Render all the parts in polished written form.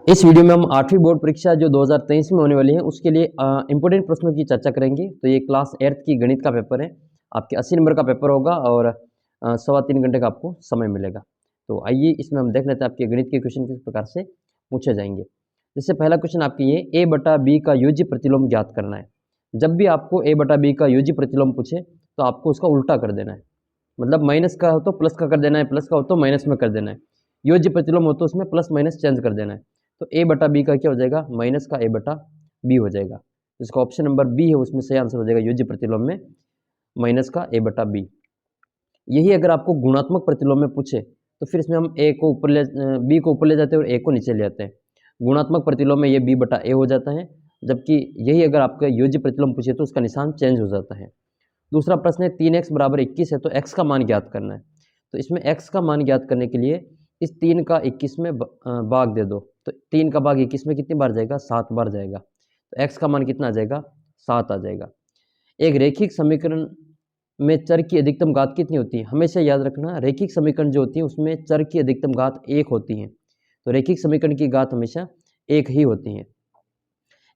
इस वीडियो में हम 8वीं बोर्ड परीक्षा जो 2023 में होने वाली है उसके लिए इंपॉर्टेंट प्रश्नों की चर्चा करेंगे। तो ये क्लास 8th की गणित का पेपर है, आपके 80 नंबर का पेपर होगा और 3.25 घंटे का आपको समय मिलेगा। तो आइए इसमें हम देख लेते हैं आपके गणित के क्वेश्चन किस प्रकार से पूछे जाएंगे। जैसे पहला क्वेश्चन आपके ये a बटा बी का योज्य प्रतिलोम ज्ञात करना है। जब भी आपको a बटा बी का योज्य प्रतिलोम पूछे तो आपको उसका उल्टा कर देना है, मतलब माइनस का हो तो प्लस का कर देना है, प्लस का हो तो माइनस में कर देना है, योज्य प्रतिलोम हो तो उसमें प्लस माइनस चेंज कर देना है। तो a बटा बी का क्या हो जाएगा, माइनस का a बटा बी हो जाएगा। जिसका ऑप्शन नंबर बी है उसमें सही आंसर हो जाएगा, योज्य प्रतिलोम में माइनस का a बटा बी। यही अगर आपको गुणात्मक प्रतिलोम में पूछे तो फिर इसमें हम a को ऊपर ले b को ऊपर ले जाते हैं और a को नीचे ले आते हैं। गुणात्मक प्रतिलोम में ये b बटा a हो जाता है, जबकि यही अगर आपका योज्य प्रतिलोम पूछे तो उसका निशान चेंज हो जाता है। दूसरा प्रश्न है 3x बराबर 21 है तो x का मान ज्ञात करना है। तो इसमें x का मान ज्ञात करने के लिए इस 3 का 21 में भाग दे दो। तो 3 का भाग 21 में कितनी बार जाएगा, 7 बार जाएगा। तो x का मान कितना आ जाएगा, 7 आ जाएगा। एक रैखिक समीकरण में चर की अधिकतम घात कितनी होती है, हमेशा याद रखना रैखिक समीकरण जो होती है उसमें चर की अधिकतम घात 1 होती है। तो रैखिक समीकरण की घात हमेशा 1 ही होती है।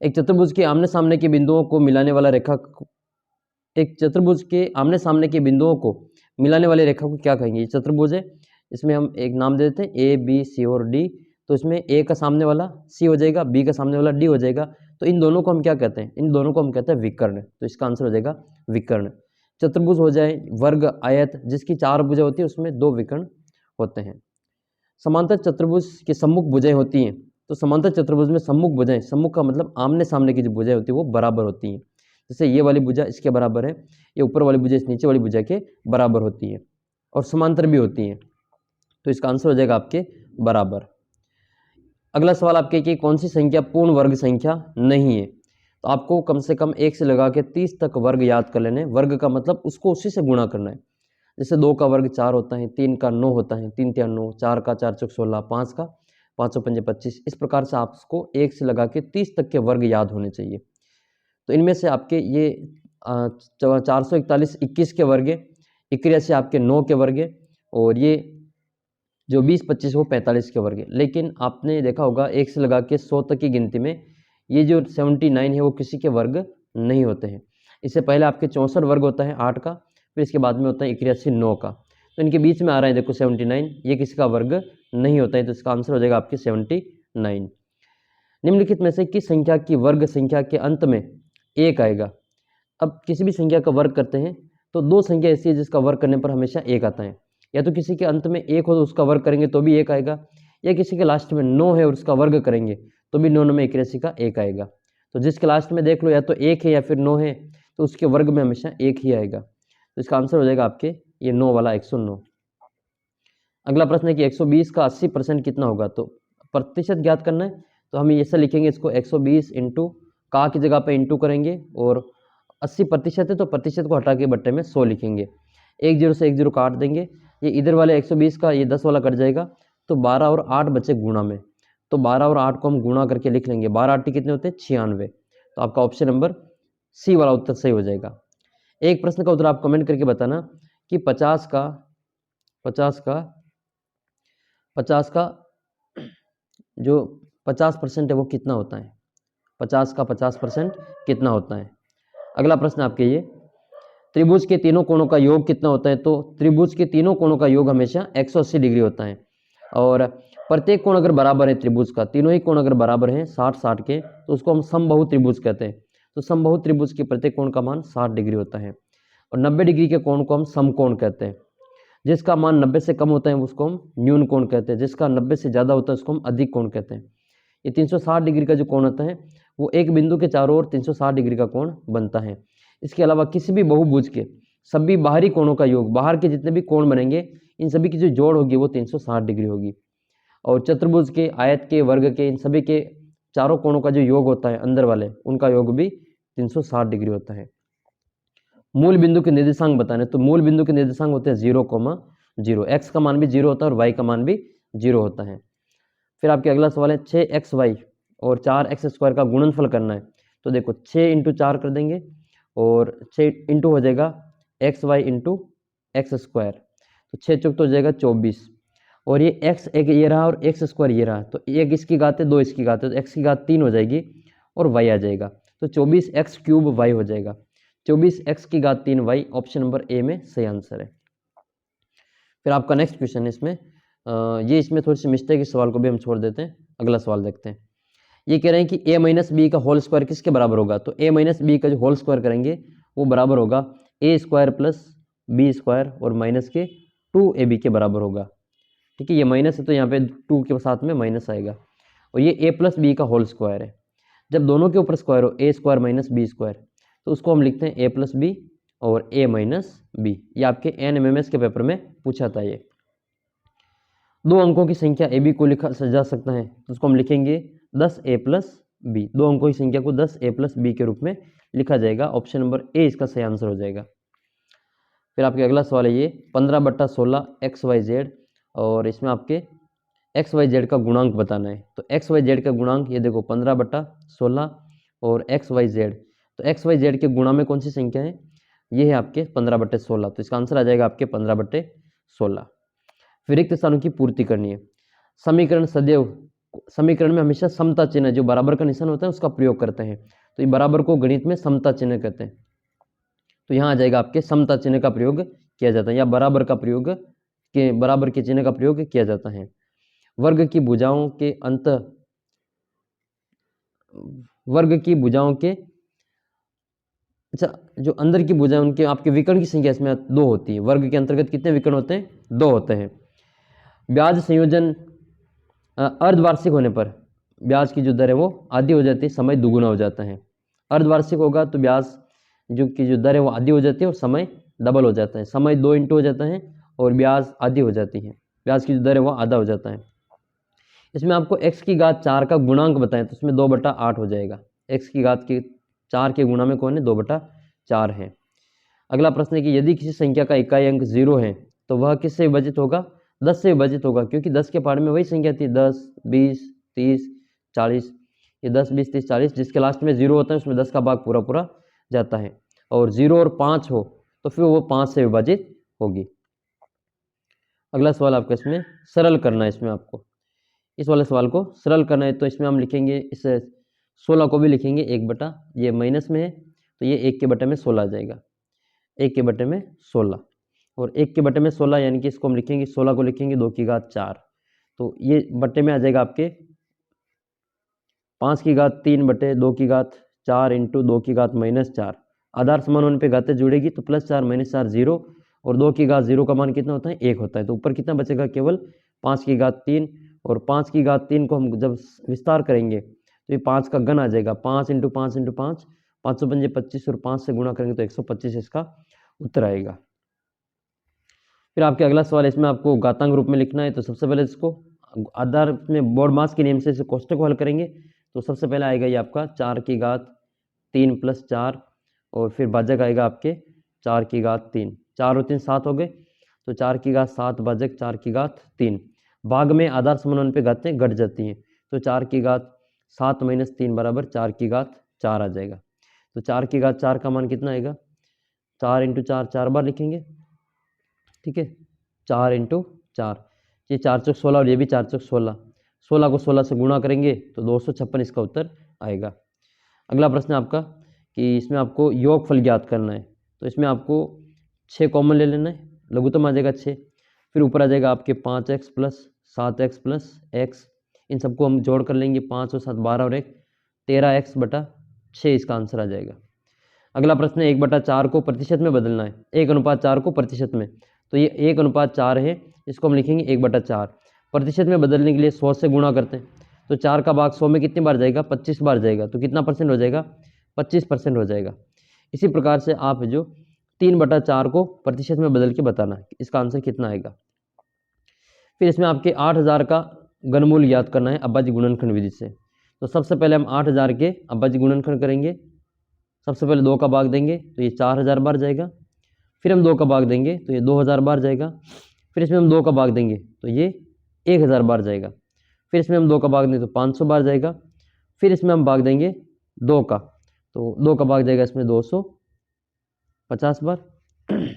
एक चतुर्भुज के आमने सामने के बिंदुओं को मिलाने वाला रेखा एक चतुर्भुज के आमने सामने के बिंदुओं को मिलाने वाली रेखा को क्या कहेंगे। ये चतुर्भुज है, इसमें हम एक नाम दे देते हैं ए बी सी और डी। तो इसमें ए का सामने वाला सी हो जाएगा, बी का सामने वाला डी हो जाएगा। तो इन दोनों को हम क्या कहते हैं, इन दोनों को हम कहते हैं विकर्ण। तो इसका आंसर हो जाएगा विकर्ण। चतुर्भुज हो जाए वर्ग आयत जिसकी 4 भुजाएं होती है उसमें 2 विकर्ण होते हैं। समांतर चतुर्भुज की सम्मुख भुजाएं होती हैं। तो समांतर चतुर्भुज में सम्मुख भुजाएं, सम्मुख का मतलब आमने सामने की जो भुजाएं होती है वो बराबर होती हैं। जैसे ये वाली भुजा इसके बराबर है, ये ऊपर वाली भुजा इस नीचे वाली भुजा के बराबर होती है और समांतर भी होती हैं। तो इसका आंसर हो जाएगा आपके बराबर। अगला सवाल आपके कि कौन सी संख्या पूर्ण वर्ग संख्या नहीं है। तो आपको कम से कम 1 से लगा के 30 तक वर्ग याद कर लेने। वर्ग का मतलब उसको उसी से गुणा करना है। जैसे 2 का वर्ग 4 होता है, 3 का 9 होता है, 3 तिया 9, 4 का 4 चौक 16, 5 का 5 सौ पंजे 25। इस प्रकार से आपको 1 से लगा के 30 तक के वर्ग याद होने चाहिए। तो इनमें से आपके ये 441 21 के वर्ग है, 81 आपके 9 के वर्ग है और ये जो 20 25 वो 45 के वर्ग है। लेकिन आपने देखा होगा 1 से लगा के 100 तक की गिनती में ये जो 79 है वो किसी के वर्ग नहीं होते हैं। इससे पहले आपके 64 वर्ग होता है 8 का, फिर इसके बाद में होता है 81 9 का। तो इनके बीच में आ रहा है देखो 79, ये किसी का वर्ग नहीं होता है। तो इसका आंसर हो जाएगा आपकी 79। निम्नलिखित में से किस संख्या की वर्ग संख्या के अंत में 1 आएगा। अब किसी भी संख्या का वर्ग करते हैं तो 2 संख्या ऐसी है जिसका वर्ग करने पर हमेशा 1 आता है। या तो किसी के अंत में 1 हो तो उसका वर्ग करेंगे तो भी 1 आएगा, या किसी के लास्ट में 9 है और उसका वर्ग करेंगे तो भी 9 में 81 का 1 आएगा। तो जिसके लास्ट में देख लो या तो 1 है या फिर 9 है तो उसके वर्ग में हमेशा 1 ही आएगा। तो इसका आंसर हो जाएगा आपके ये 9 वाला 109। अगला प्रश्न है कि 120 का 80% कितना होगा। तो प्रतिशत ज्ञात करना है तो हम ऐसा लिखेंगे इसको 120 इंटू का की जगह पे इंटू करेंगे और 80% है तो प्रतिशत को हटा के बट्टे में 100 लिखेंगे। 1 0 से 1 0 काट देंगे, ये इधर वाले 120 का ये 10 वाला कट जाएगा तो 12 और 8 बचे गुणा में। तो 12 और 8 को हम गुणा करके लिख लेंगे, 12 8 कितने होते हैं 96। तो आपका ऑप्शन नंबर सी वाला उत्तर सही हो जाएगा। एक प्रश्न का उत्तर आप कमेंट करके बताना कि 50 का जो 50% है वो कितना होता है। 50 का 50% कितना होता है। अगला प्रश्न आपके ये त्रिभुज के तीनों कोणों का योग कितना होता है। तो त्रिभुज के तीनों कोणों का योग हमेशा 180 डिग्री होता है और प्रत्येक कोण अगर बराबर है त्रिभुज का, तीनों ही कोण अगर बराबर हैं 60-60 के तो उसको हम समबाहु त्रिभुज कहते हैं। तो समबाहु त्रिभुज के प्रत्येक कोण का मान 60 डिग्री होता है और 90 डिग्री के कोण को हम समकोण कहते हैं। जिसका मान 90 से कम होता है उसको हम न्यून कोण कहते हैं, जिसका 90 से ज़्यादा होता है उसको हम अधिक कोण कहते हैं। ये 360 डिग्री का जो कोण होता है वो एक बिंदु के चारों ओर 360 डिग्री का कोण बनता है। इसके अलावा किसी भी बहुभुज के सभी बाहरी कोणों का योग, बाहर के जितने भी कोण बनेंगे इन सभी की जो जोड़ होगी वो 360 डिग्री होगी। और चतुर्भुज के, आयत के, वर्ग के, इन सभी के चारों कोणों का जो योग होता है अंदर वाले, उनका योग भी 360 डिग्री होता है। मूल बिंदु के निर्देशांक बताने, तो मूल बिंदु के निर्देशांक होते हैं 0,0। एक्स का मान भी 0 होता है और वाई का मान भी 0 होता है। फिर आपके अगला सवाल है 6xy और 4x² का गुणनफल करना है। तो देखो 6 × 4 कर देंगे और 6 इंटू हो जाएगा xy × x²। तो 6 चौक तो हो जाएगा 24 और ये x एक ये रहा और एक्स स्क्वायर ये रहा, तो एक इसकी घात है, दो इसकी घात है, तो x की घात 3 हो जाएगी और y आ जाएगा, तो 24x क्यूब y हो जाएगा। 24x की घात 3y ऑप्शन नंबर ए में सही आंसर है। फिर आपका नेक्स्ट क्वेश्चन है इसमें, ये इसमें थोड़ी सी मिस्टेक है, इस सवाल को भी हम छोड़ देते हैं, अगला सवाल देखते हैं। ये कह रहे हैं कि a माइनस बी का होल स्क्वायर किसके बराबर होगा, तो a माइनस बी का जो होल स्क्वायर करेंगे वो बराबर होगा a square plus B square और माइनस के 2ab के बराबर होगा। ठीक है, ये माइनस है तो यहाँ पे 2 के साथ में माइनस आएगा, और ये a प्लस बी का होल स्क्वायर है। जब दोनों के ऊपर स्क्वायर हो a square minus B square, तो उसको हम लिखते हैं a प्लस बी और a माइनस बी। ये आपके NMMS के पेपर में पूछा था। ये दो अंकों की संख्या ए बी को लिखा जा सकता है, तो उसको हम लिखेंगे 10a प्लस बी। दो अंकों की संख्या को 10a प्लस बी के रूप में लिखा जाएगा, ऑप्शन नंबर ए इसका सही आंसर हो जाएगा। फिर आपके अगला सवाल है ये 15/16 XYZ, और इसमें आपके XYZ का गुणांक बताना है। तो XYZ का गुणांक ये देखो 15/16 और XYZ, तो XYZ के गुणा में कौन सी संख्या है, ये है आपके 15/16, तो इसका आंसर आ जाएगा आपके 15/16। फिर रिक्त स्थानों की पूर्ति करनी है। समीकरण में हमेशा समता चिन्ह, जो बराबर का निशान होता है उसका प्रयोग करते हैं, तो ये बराबर को गणित में समता चिन्ह कहते हैं। तो यहाँ आ जाएगा आपके समता चिन्ह का प्रयोग किया जाता है, या बराबर के चिन्ह का प्रयोग किया जाता है। वर्ग की भुजाओं के अच्छा, जो अंदर की भुजाएं उनके आपके विकर्ण की संख्या इसमें 2 होती है। वर्ग के अंतर्गत कितने विकर्ण होते हैं, 2 होते हैं। ब्याज संयोजन अर्धवार्षिक होने पर ब्याज की जो दर है वो आधी हो जाती है, समय दुगुना हो जाता है। अर्धवार्षिक होगा तो ब्याज की जो दर है वो आधी हो जाती है और समय डबल हो जाता है। समय 2 इंटू हो जाता है और ब्याज आधी हो जाती है, ब्याज की जो दर है वो आधा हो जाता है। इसमें आपको x की घात 4 का गुणांक बताएं, तो इसमें 2/8 हो जाएगा। x की घात के 4 के गुणा में कौन है, 2/4 है। अगला प्रश्न है कि यदि किसी संख्या का इकाई अंक 0 है तो वह किससे विभाजित होगा, 10 से विभाजित होगा, क्योंकि 10 के पार्ट में वही संख्या थी 10, 20, 30, 40। ये 10, 20, 30, 40 जिसके लास्ट में 0 होता है उसमें 10 का भाग पूरा पूरा जाता है, और 0 और 5 हो तो फिर वो 5 से विभाजित होगी। अगला सवाल आपका इसमें सरल करना है। इसमें आपको इस वाले सवाल को सरल करना है, तो इसमें हम लिखेंगे इस 16 को भी लिखेंगे 1/, ये माइनस में है तो ये 1 के बटे में 16 आ जाएगा, 1 के बटे में 16, और 1 के बटे में 16 यानी कि इसको हम लिखेंगे 16 को लिखेंगे 2 की घात 4, तो ये बटे में आ जाएगा आपके 5 की घात 3 बटे 2 की घात 4 इंटू 2 की घात -4। आधार समान होने पे घातें जुड़ेगी तो +4 -4 0, और 2 की घात 0 का मान कितना होता है, 1 होता है, तो ऊपर कितना बचेगा, केवल 5 की घात 3, और 5 की घात 3 को हम जब विस्तार करेंगे तो ये 5 का घन आ जाएगा, 5 इंटू 5 इंटू 5, 5 5 25, और 5 से गुणा करेंगे तो 125 इसका उत्तर आएगा। फिर आपके अगला सवाल, इसमें आपको घातांक रूप में लिखना है, तो सबसे पहले इसको आधार में बोर्ड मास के नियम से इसे कोष्टक को हल करेंगे, तो सबसे पहले आएगा ये आपका 4 की घात 3 + 4, और फिर भाजक आएगा आपके 4 की घात 3, 4 और 3 7 हो गए, तो 4 की घात 7 भाजक 4 की घात 3। भाग में आधार समान होने पे घातें घट जाती हैं, तो 4 की घात 7 - 3 बराबर 4 की घात 4 आ जाएगा। तो 4 की घात 4 का मान कितना आएगा, 4 इंटू 4 4 बार लिखेंगे, ठीक है, 4 इंटू 4, ये 4 चौक 16 और ये भी 4 चौक 16, 16 को 16 से गुणा करेंगे तो 256 इसका उत्तर आएगा। अगला प्रश्न आपका कि इसमें आपको योगफल ज्ञात करना है, तो इसमें आपको 6 कॉमन ले लेना है, लघुत्तम आ जाएगा 6, फिर ऊपर आ जाएगा आपके 5x + 7x + x, इन सबको हम जोड़ कर लेंगे, 5 और 7 12 और 1 13x/6 इसका आंसर आ जाएगा। अगला प्रश्न है 1/4 को प्रतिशत में बदलना है, 1/4 को प्रतिशत में, तो ये 1/4 है, इसको हम लिखेंगे 1/4। प्रतिशत में बदलने के लिए 100 से गुणा करते हैं, तो 4 का भाग 100 में कितनी बार जाएगा, 25 बार जाएगा, तो कितना परसेंट हो जाएगा, 25% हो जाएगा। इसी प्रकार से आप जो 3/4 को प्रतिशत में बदल के बताना है, इसका आंसर कितना आएगा। फिर इसमें आपके 8000 का घनमूल ज्ञात करना है अभाज्य गुणनखंड विधि से, तो सबसे पहले हम 8000 के अभाज्य गुणनखंड करेंगे। सबसे पहले 2 का भाग देंगे तो ये 4000 बार जाएगा, फिर हम 2 का भाग देंगे तो ये 2000 बार जाएगा, फिर इसमें हम 2 का भाग देंगे तो ये 1000 बार जाएगा, फिर इसमें हम 2 का भाग देंगे तो 500 बार जाएगा, फिर इसमें हम भाग देंगे 2 का, तो 2 का भाग जाएगा इसमें 250 बार, फिर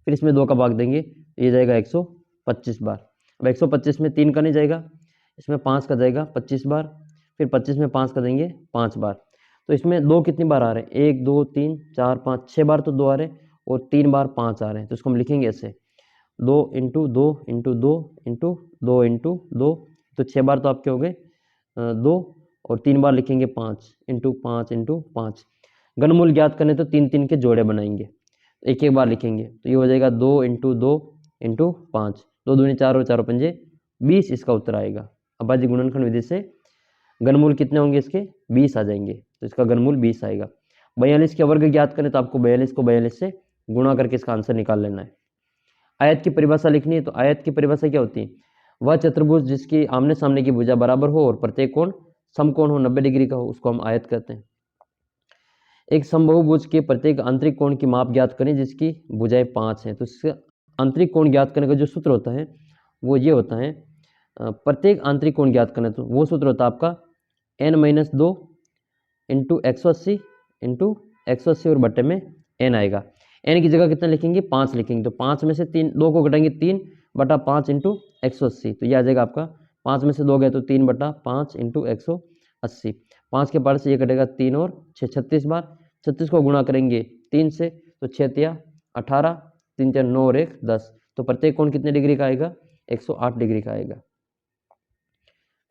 इसमें 2 का भाग देंगे ये जाएगा 125 बार। अब 125 में 3 का नहीं जाएगा, इसमें 5 का जाएगा 25 बार, फिर 25 में 5 का देंगे 5 बार। तो इसमें 2 कितनी बार आ रहे हैं, 1 2 3 4 5 6 बार तो 2 आ रहे हैं और 3 बार 5 आ रहे हैं। तो इसको हम लिखेंगे ऐसे 2 इंटू 2 इंटू 2 इंटू 2 इंटू 2, तो 6 बार तो आपके हो गए 2 और 3 बार लिखेंगे 5 इंटू 5 इंटू 5। घनमूल ज्ञात करने तो 3 3 के जोड़े बनाएंगे, एक एक बार लिखेंगे, तो ये हो जाएगा 2 इंटू 2 इंटू 5, 2 दूनी 4 और 4 पंजे 20, इसका उत्तर आएगा। अभाज्य गुणनखंड विधि से घनमूल कितने होंगे इसके, 20 आ जाएंगे, तो इसका घनमूल 20 आएगा। 42 के वर्ग ज्ञात करें तो आपको 42 को 42 से गुणा करके इसका आंसर निकाल लेना है। आयत की परिभाषा लिखनी है, तो आयत की परिभाषा क्या होती है, वह चतुर्भुज जिसकी आमने सामने की भुजा बराबर हो और प्रत्येक कोण समकोण हो, 90 डिग्री का हो, उसको हम आयत कहते हैं। एक समबाहुभुज के प्रत्येक आंतरिक कोण की माप ज्ञात करें जिसकी भुजाएं 5 हैं। तो इसका आंतरिक कोण ज्ञात करने का जो सूत्र होता है वो ये होता है, प्रत्येक आंतरिक कोण ज्ञात करना, तो वो सूत्र होता है आपका n-2 इंटू 180 इंटू 180 और बट्टे में n आएगा। n की जगह कितना लिखेंगे, 5 लिखेंगे, तो 5 में से 2 को घटाएंगे 3 बटा 5 इंटू 180, तो ये आ जाएगा आपका 5 में से 2 गए तो 3 बटा 5 इंटू 180। 5 के पार से ये कटेगा 3 और 6 36 बार, 36 को गुणा करेंगे 3 से, तो 6 तिया 18, 3 तिया 9 और 1 10, तो प्रत्येक कोण कितने डिग्री का आएगा, 108 डिग्री का आएगा।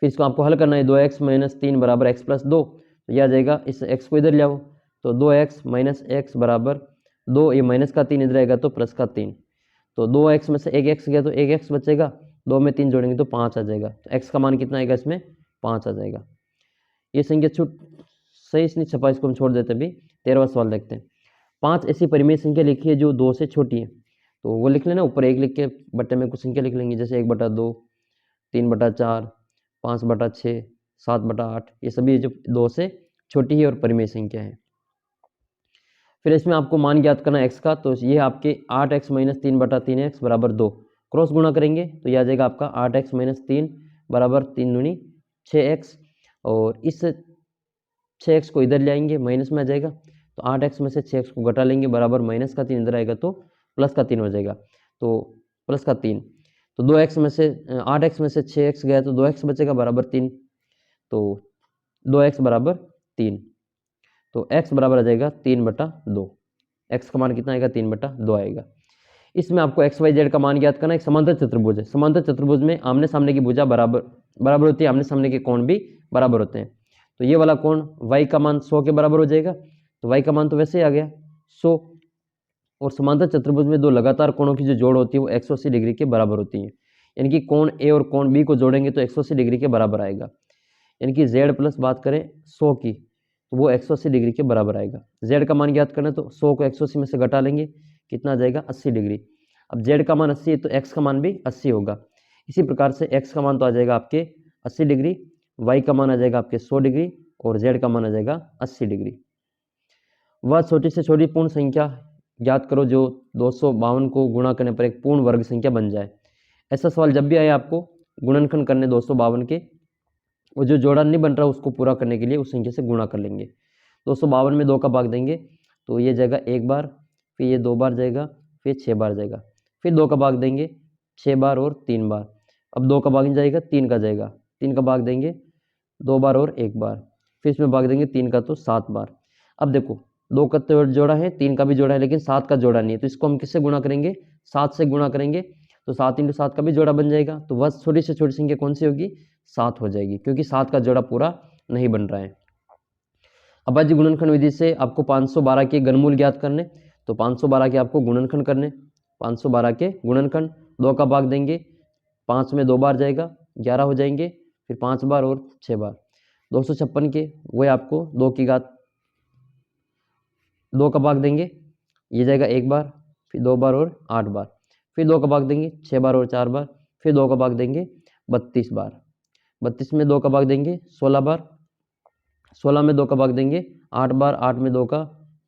फिर इसको आपको हल करना है, 2x माइनस 3 बराबर x प्लस 2, तो यह आ जाएगा, इस x को इधर ले आओ, तो 2x माइनस x बराबर 2, ये माइनस का 3 इधर आएगा तो प्लस का 3, तो 2x में से 1x गया तो 1x बचेगा, 2 में 3 जोड़ेंगे तो 5 आ जाएगा, तो x का मान कितना आएगा, इसमें 5 आ जाएगा। ये संख्या छूट सही से नहीं छपा, इसको हम छोड़ देते। अभी 13वां सवाल देखते हैं। 5 ऐसी परिमेय संख्या लिखी है जो 2 से छोटी है, तो वो लिख लेना, ऊपर 1 लिख के बट्टे में कुछ संख्या लिख लेंगे, जैसे 1/2, 3/4, 5/6, 7/8, ये सभी जो 2 से छोटी है और परिमेय संख्या है। फिर इसमें आपको मान ज्ञात करना x का, तो ये आपके 8x माइनस 3/3x बराबर 2, क्रॉस गुणा करेंगे तो यह आ जाएगा आपका 8x माइनस 3 बराबर 3 दूनी 6x, और इस 6x को इधर ले आएंगे, माइनस में आ जाएगा, तो 8x में से 6x को घटा लेंगे, बराबर माइनस का 3 इधर आएगा तो प्लस का 3 हो जाएगा, तो प्लस का 3, तो 2x में से 8x में से 6x गया तो 2x बचेगा बराबर 3, तो 2x बराबर 3, तो x बराबर आ जाएगा 3/2, x का मान कितना आएगा, 3/2 आएगा। इसमें आपको x y z का मान ज्ञात करना है। एक समांतर चतुर्भुज है, समांतर चतुर्भुज में आमने सामने की भुजा बराबर होती है, आमने सामने के कोण भी बराबर होते हैं, तो ये वाला कोण y का मान 100 के बराबर हो जाएगा, तो y का मान तो वैसे ही आ गया 100, और समांतर चतुर्भुज में दो लगातार कोणों की जो जोड़ होती है वो 180 डिग्री के बराबर होती है, यानी कि कोण ए और कोण बी को जोड़ेंगे तो 180 डिग्री के बराबर आएगा, यानी कि z प्लस बात करें 100 की तो वो 180 डिग्री के बराबर आएगा। z का मान ज्ञात करना, तो 100 को 180 में से घटा लेंगे, कितना आ जाएगा 80 डिग्री। अब z का मान 80 है तो x का मान भी 80 होगा। इसी प्रकार से x का मान तो आ जाएगा आपके 80 डिग्री, y का मान आ जाएगा आपके 100 डिग्री और z का मान आ जाएगा 80 डिग्री। वह छोटी से छोटी पूर्ण संख्या ज्ञात करो जो 252 को गुणा करने पर एक पूर्ण वर्ग संख्या बन जाए। ऐसा सवाल जब भी आए आपको गुणनखंड करने 252 के, वो जो जोड़ा नहीं बन रहा उसको पूरा करने के लिए उस संख्या से गुणा कर लेंगे। 252 में 2 का भाग देंगे तो ये जाएगा 1 बार, फिर ये 2 बार जाएगा, फिर 6 बार जाएगा, फिर 2 का भाग देंगे 6 बार और 3 बार, अब 2 का भाग नहीं जाएगा 3 का जाएगा, 3 का भाग देंगे 2 बार और 1 बार, फिर इसमें भाग देंगे 3 का तो 7 बार। अब देखो 2 का तो जोड़ा है, 3 का भी जोड़ा है, लेकिन 7 का जोड़ा नहीं है, तो इसको हम किससे गुणा करेंगे, 7 से गुणा करेंगे, तो 7 × 7 का भी जोड़ा बन जाएगा, तो वह छोटी से छोटी संख्या कौन सी होगी, 7 हो जाएगी, क्योंकि 7 का जोड़ा पूरा नहीं बन रहा है। अभाज्य गुणनखंड विधि से आपको 512 के घनमूल ज्ञात करने, तो 512 के आपको गुणनखंड करने, 512 के गुणनखंड 2 का भाग देंगे, 5 में 2 बार जाएगा 11 हो जाएंगे, फिर 5 बार और 6 बार, 256 के वही आपको 2 की घात 2 का भाग देंगे, ये जाएगा 1 बार, फिर 2 बार और 8 बार, फिर 2 का भाग देंगे 6 बार और 4 बार, फिर 2 का भाग देंगे 32 बार, 32 में 2 का भाग देंगे 16 बार, 16 में 2 का भाग देंगे 8 बार, 8 में 2 का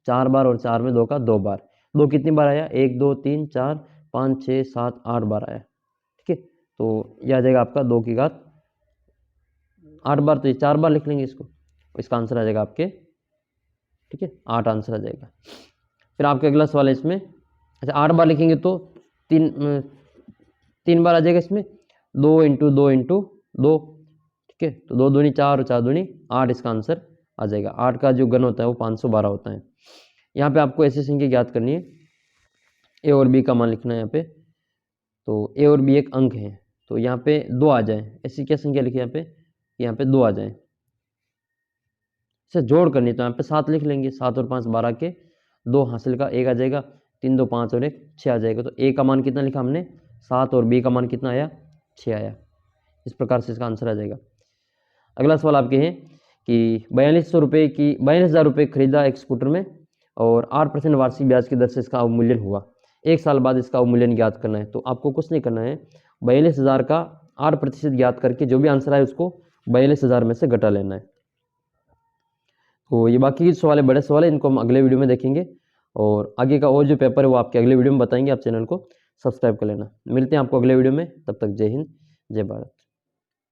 4 बार और 4 में 2 का 2 बार। 2 कितनी बार आया, 1 2 3 4 5 6 7 8 बार आया, ठीक है। तो यह आ जाएगा आपका 2 की घात 8 बार, तो ये 4 बार लिख लेंगे इसको, इसका आंसर आ जाएगा आपके, ठीक है, 8 आंसर आ जाएगा। फिर आपका अगला सवाल है इसमें, अच्छा 8 बार लिखेंगे तो 3 बार आ जाएगा इसमें, 2 ठीक है। तो 2 दूनी 4 और 4 दूनी 8 इसका आंसर आ जाएगा। 8 का जो घन होता है वो 512 होता है। यहाँ पे आपको ऐसी संख्या ज्ञात करनी है, ए और बी का मान लिखना है यहाँ पे। तो ए और बी एक अंक है, तो यहाँ पे 2 आ जाए, ऐसी क्या संख्या लिखी यहाँ पे 2 आ जाए। इसे जोड़ करनी तो यहाँ पे 7 लिख लेंगे, 7 और 5 12 के 2 हासिल का 1 आ जाएगा, 3 2 5 और 1 6 आ जाएगा। तो ए का मान कितना लिखा हमने 7 और बी का मान कितना आया 6 आया। इस प्रकार से इसका आंसर आ जाएगा। अगला सवाल आपके हैं कि 42,000 रुपये खरीदा एक स्कूटर में और 8% वार्षिक ब्याज की दर से इसका अवमूल्यन हुआ। 1 साल बाद इसका अवमूल्यन ज्ञात करना है। तो आपको कुछ नहीं करना है, 42,000 का 8% ज्ञात करके जो भी आंसर आए उसको 42,000 में से घटा लेना है। तो ये बाकी के सवाल है, बड़े सवाल है, इनको हम अगले वीडियो में देखेंगे और आगे का और जो पेपर है वो आपके अगले वीडियो में बताएंगे। आप चैनल को सब्सक्राइब कर लेना। मिलते हैं आपको अगले वीडियो में, तब तक जय हिंद जय भारत।